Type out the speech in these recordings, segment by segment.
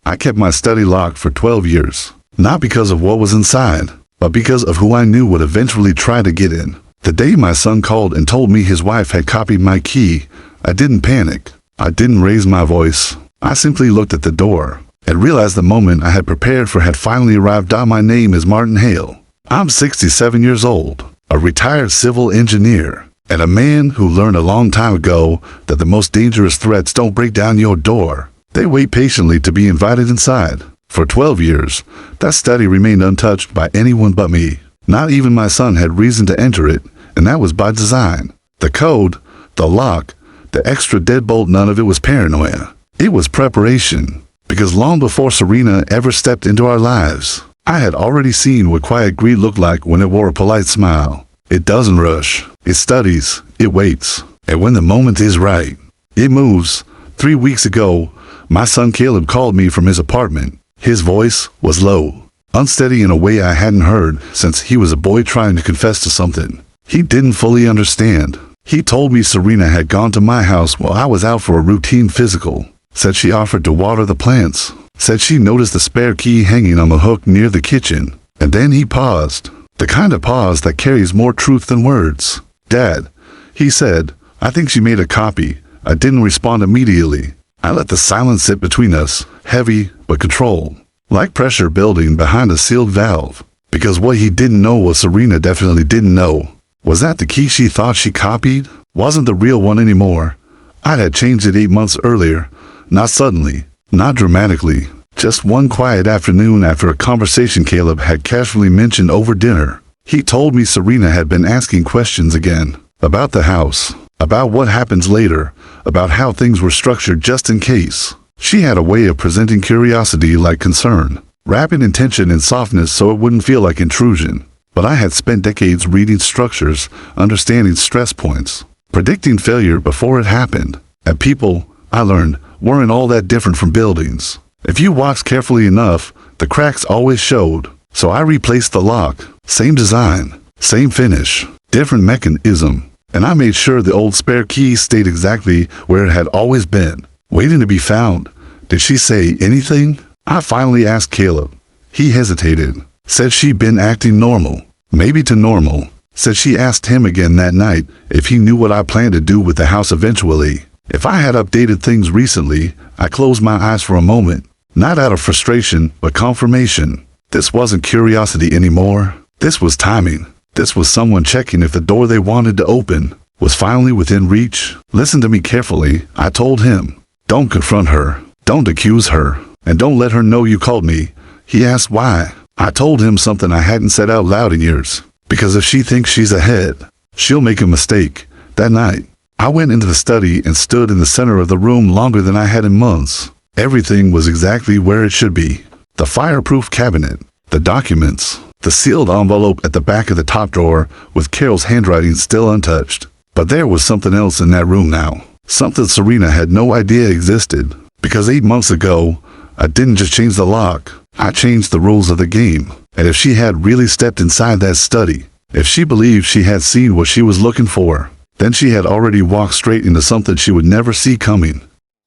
I kept my study locked for 12 years, not because of what was inside, but because of who I knew would eventually try to get in. The day my son called and told me his wife had copied my key, I didn't panic. I didn't raise my voice. I simply looked at the door and realized the moment I had prepared for had finally arrived. My name is Martin Hale. I'm 67 years old, a retired civil engineer, and a man who learned a long time ago that the most dangerous threats don't break down your door. They wait patiently to be invited inside. For 12 years, that study remained untouched by anyone but me. Not even my son had reason to enter it, and that was by design. The code, the lock, the extra deadbolt, none of it was paranoia. It was preparation. Because long before Serena ever stepped into our lives, I had already seen what quiet greed looked like when it wore a polite smile. It doesn't rush. It studies. It waits. And when the moment is right, it moves. 3 weeks ago, my son Caleb called me from his apartment. His voice was low, unsteady in a way I hadn't heard since he was a boy trying to confess to something he didn't fully understand. He told me Serena had gone to my house while I was out for a routine physical. Said she offered to water the plants. Said she noticed the spare key hanging on the hook near the kitchen. And then he paused. The kind of pause that carries more truth than words. "Dad," he said, "I think she made a copy." I didn't respond immediately. I let the silence sit between us, heavy but controlled, like pressure building behind a sealed valve. Because what he didn't know was Serena definitely didn't know. Was that the key she thought she copied? Wasn't the real one anymore. I had changed it 8 months earlier. Not suddenly, not dramatically, just one quiet afternoon after a conversation Caleb had casually mentioned over dinner. He told me Serena had been asking questions again, about the house, about what happens later, about how things were structured just in case. She had a way of presenting curiosity like concern, wrapping intention in softness so it wouldn't feel like intrusion. But I had spent decades reading structures, understanding stress points, predicting failure before it happened. And people, I learned, weren't all that different from buildings. If you watched carefully enough, the cracks always showed. So I replaced the lock. Same design, same finish, different mechanism. And I made sure the old spare key stayed exactly where it had always been, waiting to be found. Did she say anything? I finally asked Caleb. He hesitated. Said she'd been acting normal. Maybe too normal. Said she asked him again that night if he knew what I planned to do with the house eventually. If I had updated things recently, I closed my eyes for a moment. Not out of frustration, but confirmation. This wasn't curiosity anymore. This was timing. This was someone checking if the door they wanted to open was finally within reach. Listen to me carefully, I told him. Don't confront her. Don't accuse her. And don't let her know you called me. He asked why. I told him something I hadn't said out loud in years. Because if she thinks she's ahead, she'll make a mistake. That night, I went into the study and stood in the center of the room longer than I had in months. Everything was exactly where it should be. The fireproof cabinet, the documents, the sealed envelope at the back of the top drawer with Carol's handwriting still untouched. But there was something else in that room now. Something Serena had no idea existed. Because 8 months ago, I didn't just change the lock. I changed the rules of the game. And if she had really stepped inside that study, if she believed she had seen what she was looking for, then she had already walked straight into something she would never see coming.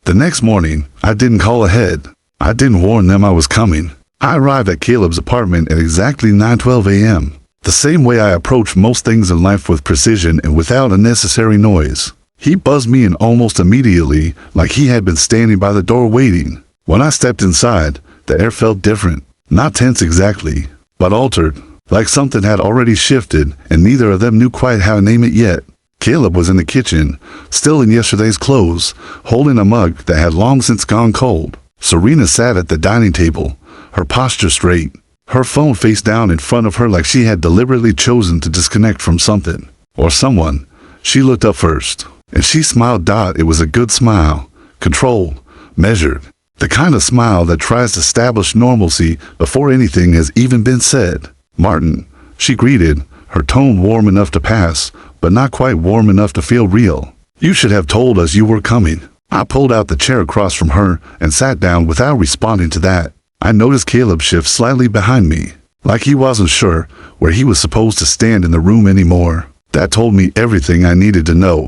The next morning, I didn't call ahead. I didn't warn them I was coming. I arrived at Caleb's apartment at exactly 9:12 a.m. The same way I approach most things in life, with precision and without unnecessary noise. He buzzed me in almost immediately, like he had been standing by the door waiting. When I stepped inside, the air felt different. Not tense exactly, but altered, like something had already shifted, and neither of them knew quite how to name it yet. Caleb was in the kitchen, still in yesterday's clothes, holding a mug that had long since gone cold. Serena sat at the dining table, her posture straight, her phone face down in front of her like she had deliberately chosen to disconnect from something, or someone. She looked up first, and she smiled. It was a good smile, controlled, measured, the kind of smile that tries to establish normalcy before anything has even been said. "Martin," she greeted, her tone warm enough to pass, but not quite warm enough to feel real. "You should have told us you were coming." I pulled out the chair across from her and sat down without responding to that. I noticed Caleb shift slightly behind me, like he wasn't sure where he was supposed to stand in the room anymore. That told me everything I needed to know.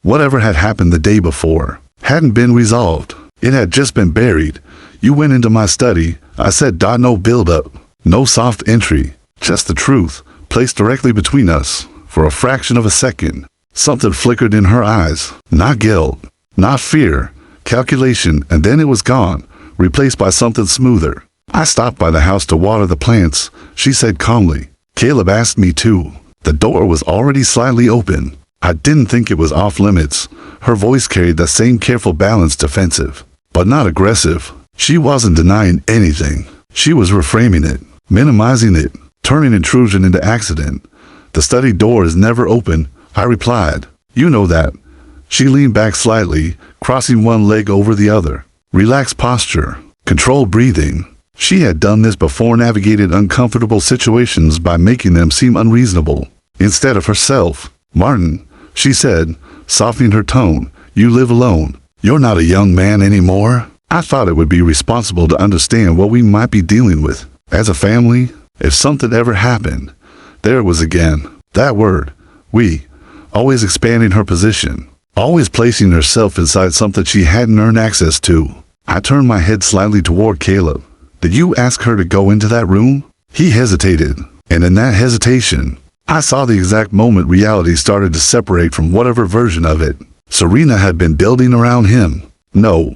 Whatever had happened the day before hadn't been resolved. It had just been buried, You went into my study. I said, no build-up, no soft entry, just the truth, placed directly between us. For a fraction of a second, something flickered in her eyes. Not guilt, not fear, calculation, and then it was gone, replaced by something smoother. I stopped by the house to water the plants, she said calmly. Caleb asked me to. The door was already slightly open. I didn't think it was off limits. Her voice carried that same careful balance, defensive, but not aggressive. She wasn't denying anything. She was reframing it, minimizing it, turning intrusion into accident. The study door is never open, I replied. You know that. She leaned back slightly, crossing one leg over the other. Relaxed posture, controlled breathing. She had done this before, navigated uncomfortable situations by making them seem unreasonable. Instead of herself. Martin, she said, softening her tone, you live alone. You're not a young man anymore. I thought it would be responsible to understand what we might be dealing with. As a family, if something ever happened. There it was again. That word. We. Always expanding her position. Always placing herself inside something she hadn't earned access to. I turned my head slightly toward Caleb. Did you ask her to go into that room? He hesitated, and in that hesitation, I saw the exact moment reality started to separate from whatever version of it Serena had been building around him. No,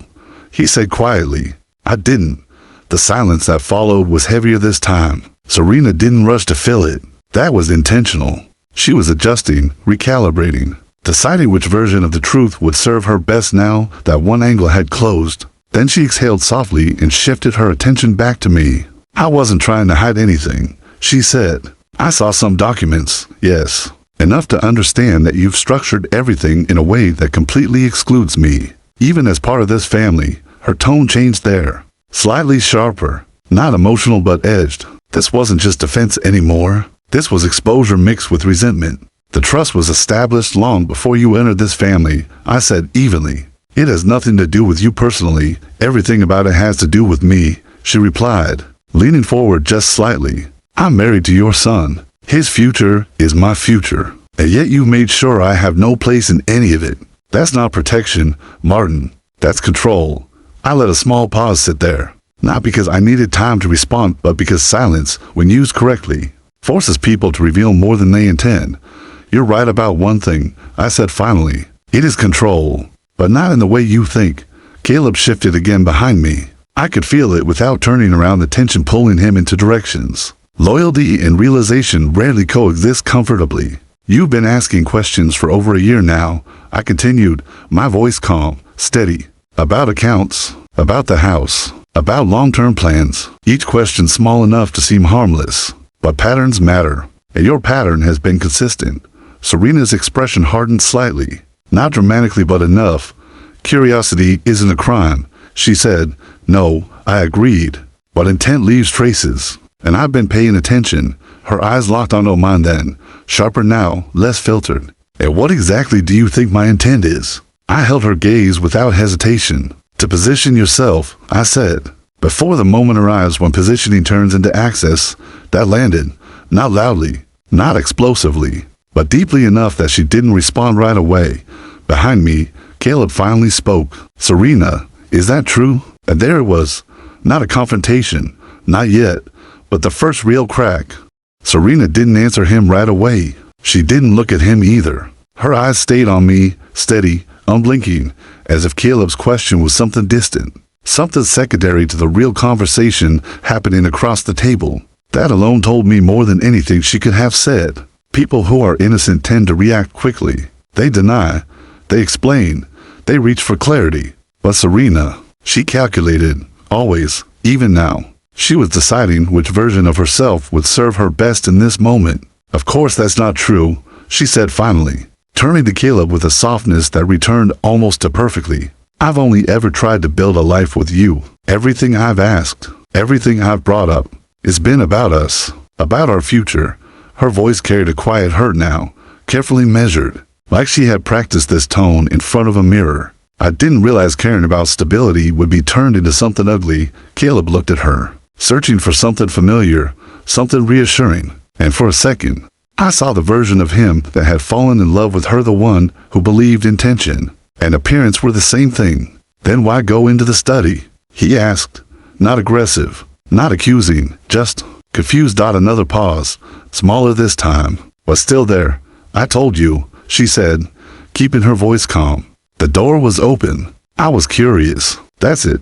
he said quietly. I didn't. The silence that followed was heavier this time. Serena didn't rush to fill it. That was intentional. She was adjusting, recalibrating, deciding which version of the truth would serve her best now that one angle had closed. Then she exhaled softly and shifted her attention back to me. I wasn't trying to hide anything, she said. I saw some documents, yes, enough to understand that you've structured everything in a way that completely excludes me. Even as part of this family, her tone changed there. Slightly sharper, not emotional but edged. This wasn't just defense anymore. This was exposure mixed with resentment. The trust was established long before you entered this family, I said evenly. It has nothing to do with you personally. Everything about it has to do with me, she replied, leaning forward just slightly. I'm married to your son. His future is my future. And yet you made sure I have no place in any of it. That's not protection, Martin. That's control. I let a small pause sit there. Not because I needed time to respond, but because silence, when used correctly, forces people to reveal more than they intend. You're right about one thing, I said finally. It is control. But not in the way you think. Caleb shifted again behind me. I could feel it without turning around, the tension pulling him into directions. Loyalty and realization rarely coexist comfortably. You've been asking questions for over a year now, I continued, my voice calm, steady. About accounts, about the house, about long-term plans. Each question small enough to seem harmless. But patterns matter, and your pattern has been consistent. Serena's expression hardened slightly. Not dramatically, but enough. Curiosity isn't a crime, she said. No, I agreed. But intent leaves traces. And I've been paying attention. Her eyes locked onto mine then. Sharper now, less filtered. And what exactly do you think my intent is? I held her gaze without hesitation. To position yourself, I said. Before the moment arrives when positioning turns into access, that landed. Not loudly, not explosively, but deeply enough that she didn't respond right away. Behind me, Caleb finally spoke. Serena, is that true? And there it was. Not a confrontation. Not yet. But the first real crack. Serena didn't answer him right away. She didn't look at him either. Her eyes stayed on me, steady, unblinking, as if Caleb's question was something distant. Something secondary to the real conversation happening across the table. That alone told me more than anything she could have said. People who are innocent tend to react quickly. They deny. They explain. They reach for clarity. But Serena, she calculated, always, even now. She was deciding which version of herself would serve her best in this moment. Of course that's not true, she said finally, turning to Caleb with a softness that returned almost to perfectly. I've only ever tried to build a life with you. Everything I've asked, everything I've brought up, it's been about us, about our future. Her voice carried a quiet hurt now, carefully measured, like she had practiced this tone in front of a mirror. I didn't realize caring about stability would be turned into something ugly. Caleb looked at her, searching for something familiar, something reassuring. And for a second, I saw the version of him that had fallen in love with her, the one who believed intention and appearance were the same thing. Then why go into the study? He asked. not aggressive, not accusing, just confused. Another pause, smaller this time, but still there. I told you, she said, keeping her voice calm. The door was open. I was curious. That's it.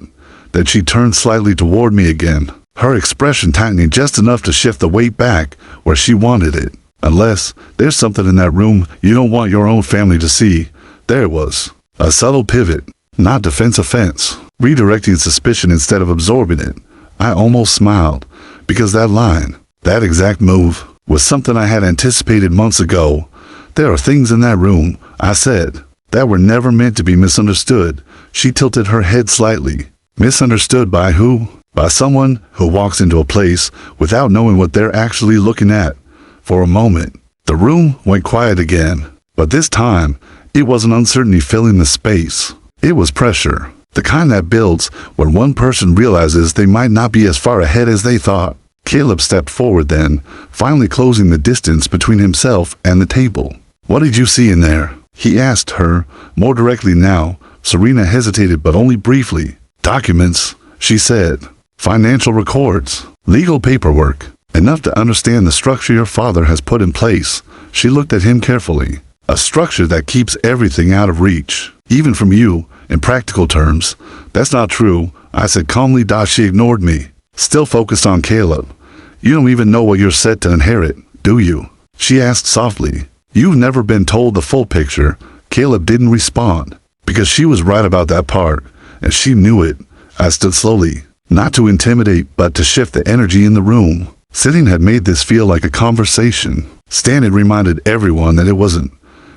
Then she turned slightly toward me again, her expression tightening just enough to shift the weight back where she wanted it. Unless there's something in that room you don't want your own family to see. There it was. A subtle pivot, not defense offense, redirecting suspicion instead of absorbing it. I almost smiled, because that line, that exact move, was something I had anticipated months ago. There are things in that room, I said, that were never meant to be misunderstood. She tilted her head slightly. Misunderstood by who? By someone who walks into a place without knowing what they're actually looking at. For a moment, the room went quiet again, but this time, it wasn't uncertainty filling the space. It was pressure, the kind that builds when one person realizes they might not be as far ahead as they thought. Caleb stepped forward then, finally closing the distance between himself and the table. What did you see in there? He asked her, more directly now. Serena hesitated, but only briefly. Documents, she said. Financial records. Legal paperwork. Enough to understand the structure your father has put in place. She looked at him carefully. A structure that keeps everything out of reach, even from you, in practical terms. That's not true, I said calmly. She ignored me, still focused on Caleb. You don't even know what you're set to inherit, do you? She asked softly. You've never been told the full picture. Caleb didn't respond, because she was right about that part, and she knew it. I stood slowly, not to intimidate, but to shift the energy in the room. Sitting had made this feel like a conversation. Standing reminded everyone that it wasn't.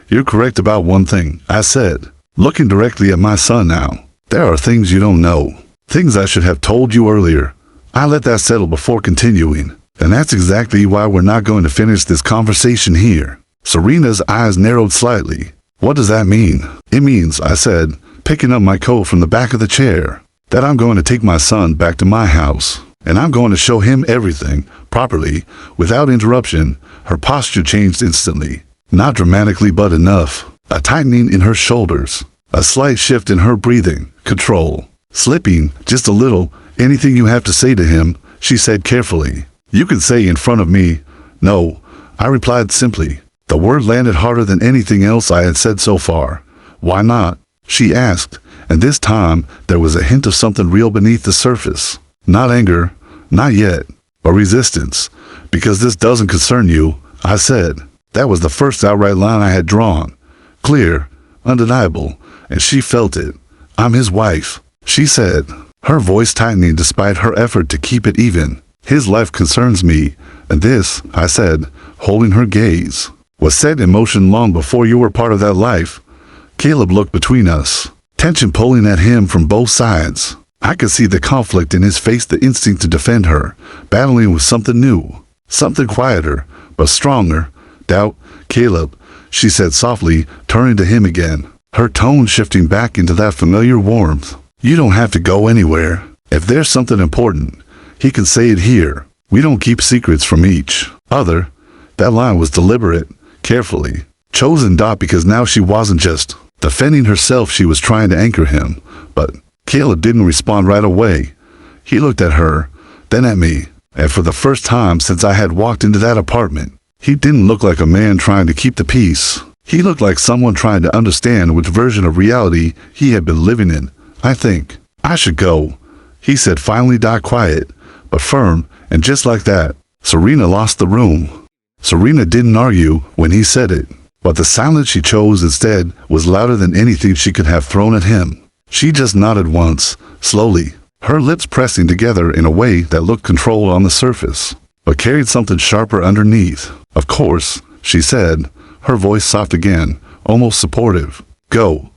You're correct about one thing, I said, looking directly at my son now. There are things you don't know. Things I should have told you earlier. I let that settle before continuing. And that's exactly why we're not going to finish this conversation here. Serena's eyes narrowed slightly. What does that mean? It means, I said, picking up my coat from the back of the chair, that I'm going to take my son back to my house. And I'm going to show him everything, properly, without interruption. Her posture changed instantly. Not dramatically, but enough. A tightening in her shoulders. A slight shift in her breathing. Control. Slipping, just a little. Anything you have to say to him, she said carefully. You can say in front of me. No, I replied simply. The word landed harder than anything else I had said so far. Why not? She asked, and this time there was a hint of something real beneath the surface. Not anger, not yet, but resistance. Because this doesn't concern you, I said. That was the first outright line I had drawn. Clear, undeniable, and she felt it. I'm his wife, she said, her voice tightening despite her effort to keep it even. His life concerns me, and this, I said, holding her gaze, was set in motion long before you were part of that life. Caleb looked between us, tension pulling at him from both sides. I could see the conflict in his face, the instinct to defend her, battling with something new, something quieter, but stronger. Doubt, Caleb, she said softly, turning to him again, her tone shifting back into that familiar warmth. You don't have to go anywhere. If there's something important, he can say it here. We don't keep secrets from each other. That line was deliberate, carefully chosen. Because now she wasn't just defending herself, she was trying to anchor him. But Caleb didn't respond right away. He looked at her, then at me, and for the first time since I had walked into that apartment, he didn't look like a man trying to keep the peace. He looked like someone trying to understand which version of reality he had been living in. I think I should go, he said finally. Quiet, but firm, and just like that, Serena lost the room. Serena didn't argue when he said it, but the silence she chose instead was louder than anything she could have thrown at him. She just nodded once, slowly, her lips pressing together in a way that looked controlled on the surface, but carried something sharper underneath. Of course, she said, her voice soft again, almost supportive. Go.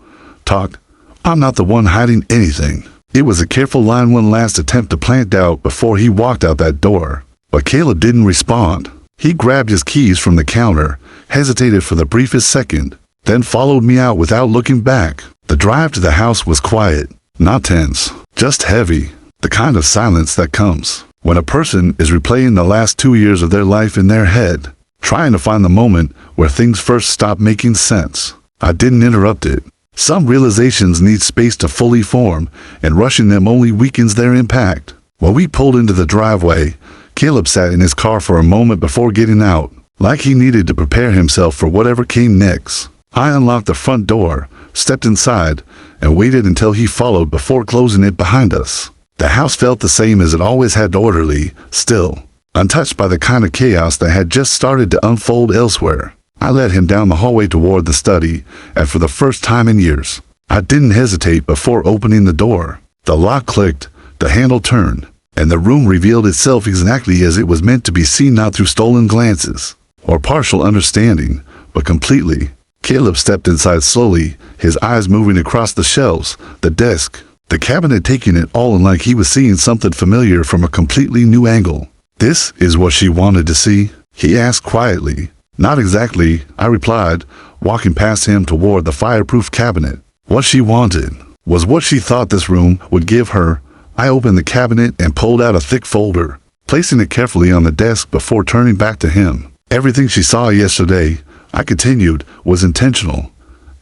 Talk. I'm not the one hiding anything. It was a careful line, one last attempt to plant doubt before he walked out that door. But Caleb didn't respond. He grabbed his keys from the counter, hesitated for the briefest second, then followed me out without looking back. The drive to the house was quiet, not tense, just heavy. The kind of silence that comes when a person is replaying the last 2 years of their life in their head, trying to find the moment where things first stop making sense. I didn't interrupt it. Some realizations need space to fully form, and rushing them only weakens their impact. While we pulled into the driveway, Caleb sat in his car for a moment before getting out, like he needed to prepare himself for whatever came next. I unlocked the front door, stepped inside, and waited until he followed before closing it behind us. The house felt the same as it always had, orderly, still, untouched by the kind of chaos that had just started to unfold elsewhere. I led him down the hallway toward the study, and for the first time in years, I didn't hesitate before opening the door. The lock clicked, the handle turned, and the room revealed itself exactly as it was meant to be seen, not through stolen glances or partial understanding, but completely. Caleb stepped inside slowly, his eyes moving across the shelves, the desk, the cabinet, taking it all in like he was seeing something familiar from a completely new angle. "This is what she wanted to see?" he asked quietly. "Not exactly," I replied, walking past him toward the fireproof cabinet. What she wanted was what she thought this room would give her. I opened the cabinet and pulled out a thick folder, placing it carefully on the desk before turning back to him. "Everything she saw yesterday," I continued, "was intentional."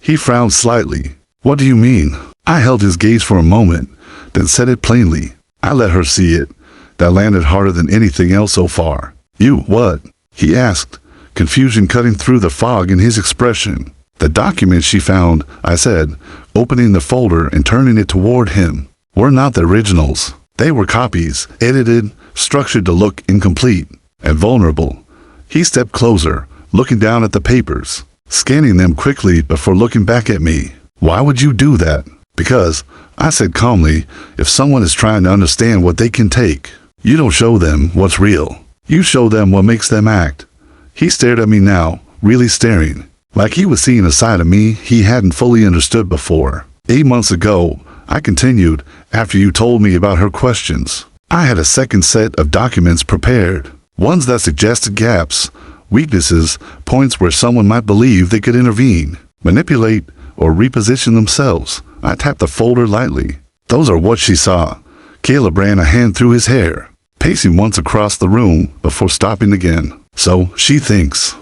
He frowned slightly. "What do you mean?" I held his gaze for a moment, then said it plainly. "I let her see it." That landed harder than anything else so far. "You, what?" he asked, confusion cutting through the fog in his expression. "The documents she found," I said, opening the folder and turning it toward him, "were not the originals. They were copies, edited, structured to look incomplete and vulnerable." He stepped closer, looking down at the papers, scanning them quickly before looking back at me. "Why would you do that?" "Because," I said calmly, "if someone is trying to understand what they can take, you don't show them what's real. You show them what makes them act." He stared at me now, really staring, like he was seeing a side of me he hadn't fully understood before. 8 months ago," I continued, "after you told me about her questions, I had a second set of documents prepared. Ones that suggested gaps, weaknesses, points where someone might believe they could intervene, manipulate, or reposition themselves." I tapped the folder lightly. "Those are what she saw." Caleb ran a hand through his hair, pacing once across the room before stopping again. "So, she thinks,"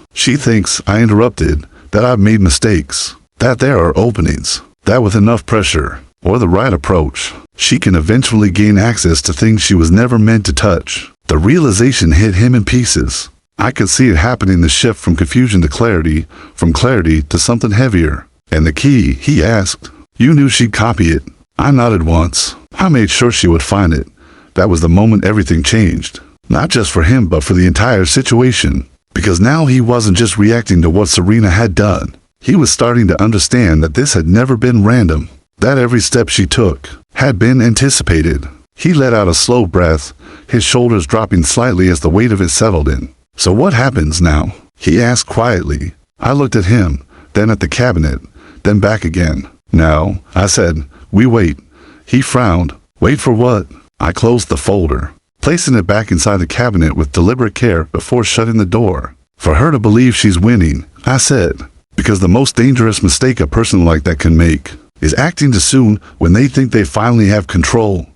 I interrupted, "that I've made mistakes, that there are openings, that with enough pressure, or the right approach, she can eventually gain access to things she was never meant to touch." The realization hit him in pieces. I could see it happening, the shift from confusion to clarity, from clarity to something heavier. "And the key?" he asked. "You knew she'd copy it." I nodded once. I made sure she would find it. That was the moment everything changed. Not just for him, but for the entire situation. Because now he wasn't just reacting to what Serena had done. He was starting to understand that this had never been random. That every step she took had been anticipated. He let out a slow breath, his shoulders dropping slightly as the weight of it settled in. "So what happens now?" he asked quietly. I looked at him, then at the cabinet, then back again. "Now," I said, "we wait." He frowned. "Wait for what?" I closed the folder, placing it back inside the cabinet with deliberate care before shutting the door. "For her to believe she's winning," I said, "because the most dangerous mistake a person like that can make is acting too soon when they think they finally have control."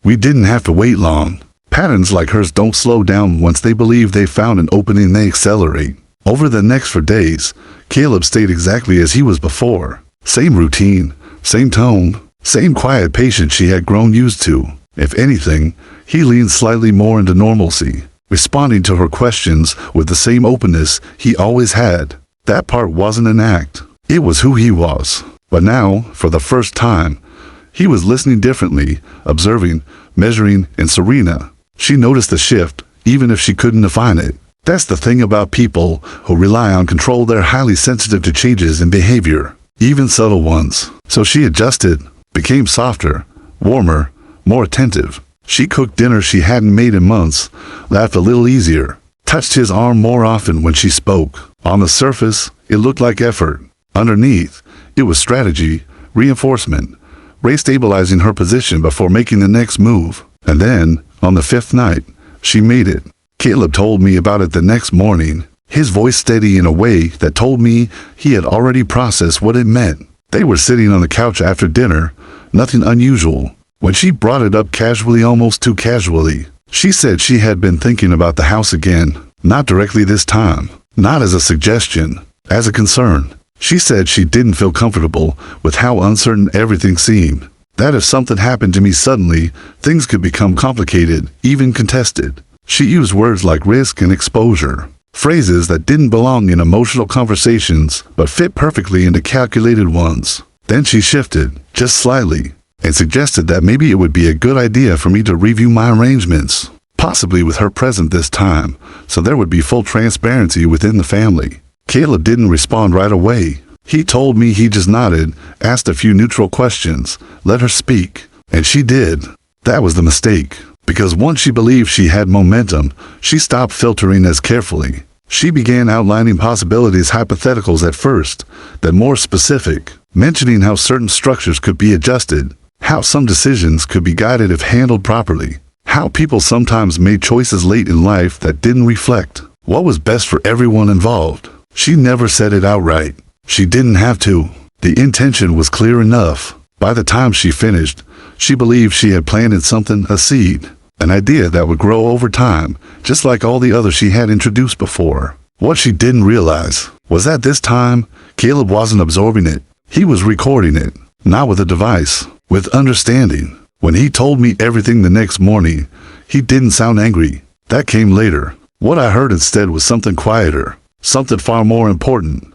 We didn't have to wait long. Patterns like hers don't slow down. Once they believe they found an opening, they accelerate. Over the next 4 days, Caleb stayed exactly as he was before. Same routine, same tone, same quiet patience she had grown used to. If anything, he leaned slightly more into normalcy, responding to her questions with the same openness he always had. That part wasn't an act. It was who he was. But now, for the first time, he was listening differently, observing, measuring, and Serena. She noticed the shift, even if she couldn't define it. That's the thing about people who rely on control. They're highly sensitive to changes in behavior, even subtle ones. So she adjusted, became softer, warmer, more attentive. She cooked dinner she hadn't made in months, laughed a little easier, touched his arm more often when she spoke. On the surface, it looked like effort. Underneath, it was strategy, reinforcement, re-stabilizing her position before making the next move. And then, on the 5th night, she made it. Caleb told me about it the next morning, his voice steady in a way that told me he had already processed what it meant. They were sitting on the couch after dinner, nothing unusual, when she brought it up casually, almost too casually. She said she had been thinking about the house again, not directly this time, not as a suggestion, as a concern. She said she didn't feel comfortable with how uncertain everything seemed, That if something happened to me suddenly, things could become complicated, even contested. She used words like risk and exposure, phrases that didn't belong in emotional conversations but fit perfectly into calculated ones. Then she shifted, just slightly, and suggested that maybe it would be a good idea for me to review my arrangements, possibly with her present this time, so there would be full transparency within the family. Caleb didn't respond right away. He told me he just nodded, asked a few neutral questions, let her speak, and she did. That was the mistake, because once she believed she had momentum, she stopped filtering as carefully. She began outlining possibilities, hypotheticals at first, then more specific, mentioning how certain structures could be adjusted, how some decisions could be guided if handled properly, how people sometimes made choices late in life that didn't reflect what was best for everyone involved. She never said it outright. She didn't have to. The intention was clear enough. By the time she finished, she believed she had planted something, a seed, an idea that would grow over time, just like all the others she had introduced before. What she didn't realize was that this time, Caleb wasn't absorbing it. He was recording it, not with a device, with understanding. When he told me everything the next morning, he didn't sound angry. That came later. What I heard instead was something quieter, something far more important.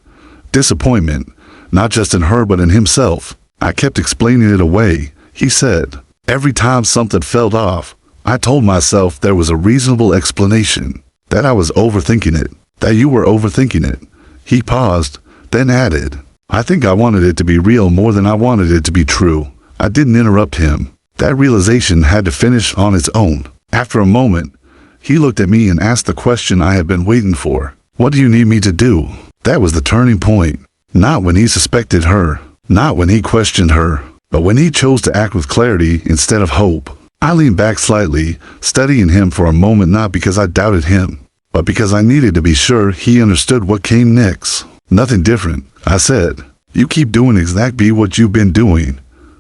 Disappointment, not just in her but in himself. I kept explaining it away. He said, every time something felt off, I told myself there was a reasonable explanation, that I was overthinking it, that you were overthinking it. He paused, then added, I think I wanted it to be real more than I wanted it to be true. I didn't interrupt him. That realization had to finish on its own. After a moment, he looked at me and asked the question I had been waiting for. What do you need me to do? That was the turning point. Not when he suspected her, not when he questioned her, but when he chose to act with clarity instead of hope. I leaned back slightly, studying him for a moment, not because I doubted him, but because I needed to be sure he understood what came next. Nothing different, I said. You keep doing exactly what you've been doing.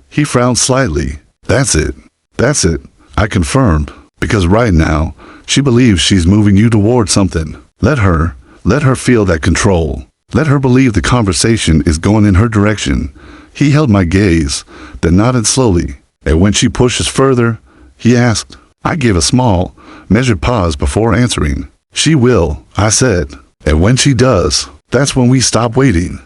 He frowned slightly. That's it. That's it, I confirmed, because right now, she believes she's moving you toward something. Let her feel that control. Let her believe the conversation is going in her direction. He held my gaze, then nodded slowly. And when she pushes further, he asked. I gave a small, measured pause before answering. She will, I said. And when she does, that's when we stop waiting.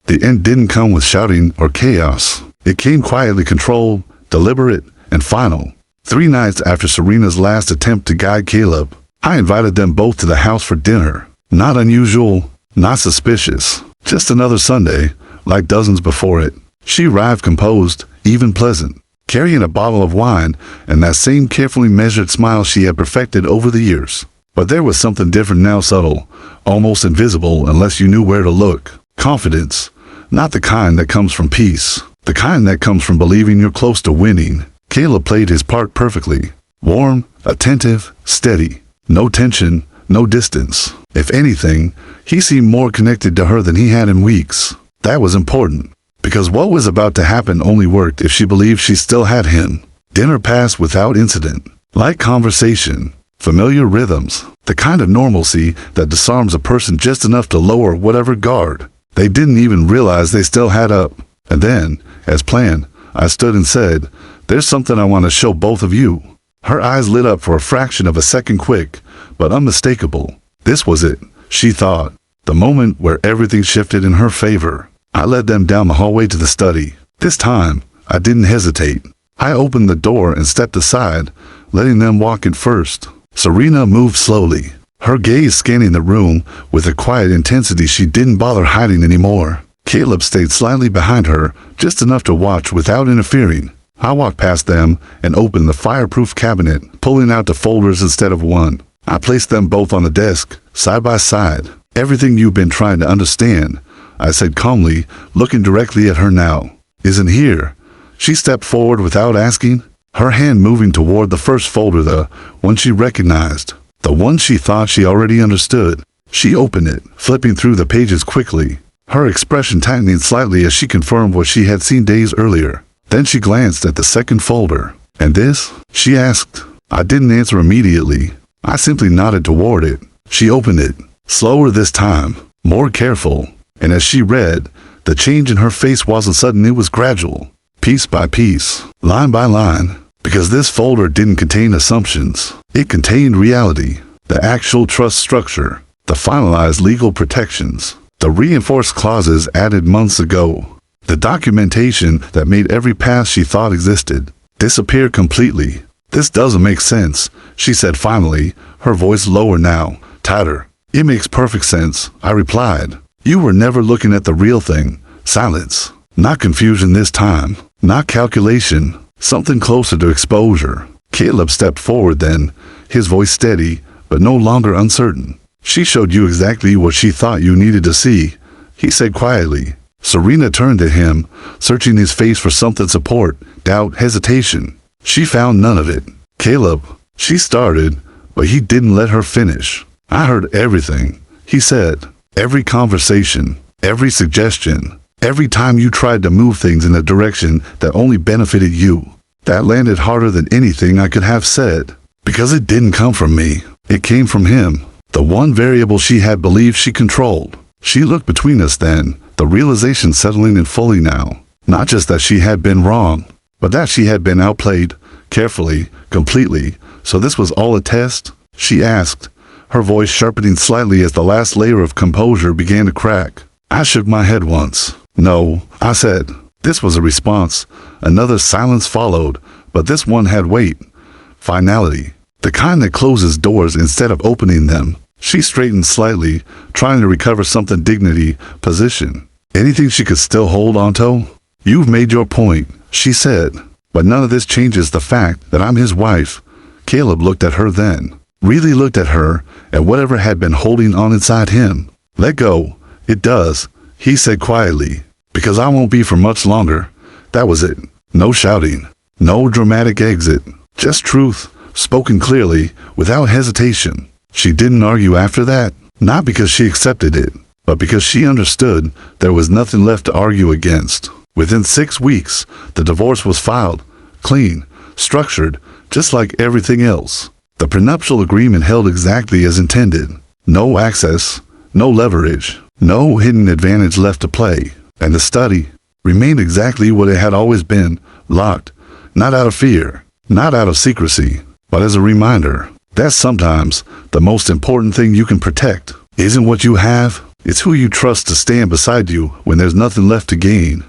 The end didn't come with shouting or chaos. It came quietly, controlled, deliberate, and final. 3 nights after Serena's last attempt to guide Caleb, I invited them both to the house for dinner. Not unusual, not suspicious. Just another Sunday, like dozens before it. She arrived composed, even pleasant, carrying a bottle of wine and that same carefully measured smile she had perfected over the years. But there was something different now, subtle, almost invisible unless you knew where to look. Confidence, not the kind that comes from peace, the kind that comes from believing you're close to winning. Caleb played his part perfectly. Warm, attentive, steady. No tension, no distance. If anything, he seemed more connected to her than he had in weeks. That was important, because what was about to happen only worked if she believed she still had him. Dinner passed without incident. Light conversation, familiar rhythms, the kind of normalcy that disarms a person just enough to lower whatever guard they didn't even realize they still had up. And then, as planned, I stood and said, there's something I want to show both of you. Her eyes lit up for a fraction of a second, quick, but unmistakable. This was it, she thought, the moment where everything shifted in her favor. I led them down the hallway to the study. This time, I didn't hesitate. I opened the door and stepped aside, letting them walk in first. Serena moved slowly, her gaze scanning the room with a quiet intensity she didn't bother hiding anymore. Caleb stayed slightly behind her, just enough to watch without interfering. I walked past them and opened the fireproof cabinet, pulling out the folders instead of one. I placed them both on the desk, side by side. Everything you've been trying to understand, I said calmly, looking directly at her now, isn't here. She stepped forward without asking, her hand moving toward the first folder, the one she recognized, the one she thought she already understood. She opened it, flipping through the pages quickly, her expression tightening slightly as she confirmed what she had seen days earlier. Then she glanced at the second folder. And this? She asked. I didn't answer immediately. I simply nodded toward it. She opened it, slower this time, more careful, and as she read, the change in her face wasn't sudden, it was gradual. piece by piece, line by line, because this folder didn't contain assumptions. It contained reality, the actual trust structure, the finalized legal protections, the reinforced clauses added months ago. The documentation that made every past she thought existed disappeared completely. This doesn't make sense, she said finally, her voice lower now, tighter. It makes perfect sense, I replied. You were never looking at the real thing. Silence. Not confusion this time. Not calculation. Something closer to exposure. Caleb stepped forward then, his voice steady, but no longer uncertain. She showed you exactly what she thought you needed to see, he said quietly. Serena turned to him, searching his face for something support, doubt, hesitation. She found none of it. Caleb, she started, but he didn't let her finish. I heard everything, he said. Every conversation, every suggestion, every time you tried to move things in a direction that only benefited you. That landed harder than anything I could have said. Because it didn't come from me. It came from him. The one variable she had believed she controlled. She looked between us then, the realization settling in fully now. Not just that she had been wrong, but that she had been outplayed, carefully, completely. So this was all a test? She asked, her voice sharpening slightly as the last layer of composure began to crack. I shook my head once. No, I said. This was a response. Another silence followed, but this one had weight. Finality. The kind that closes doors instead of opening them. She straightened slightly, trying to recover something dignity, position. Anything she could still hold onto? You've made your point, she said. But none of this changes the fact that I'm his wife. Caleb looked at her then. Really looked at her, at whatever had been holding on inside him. Let go. It does, he said quietly. Because I won't be for much longer. That was it. No shouting. No dramatic exit. Just truth, spoken clearly, without hesitation. She didn't argue after that, not because she accepted it, but because she understood there was nothing left to argue against. Within 6 weeks, the divorce was filed, clean, structured, just like everything else. The prenuptial agreement held exactly as intended. No access, no leverage, no hidden advantage left to play. And the study remained exactly what it had always been, locked, not out of fear, not out of secrecy, but as a reminder that sometimes the most important thing you can protect isn't what you have, it's who you trust to stand beside you when there's nothing left to gain.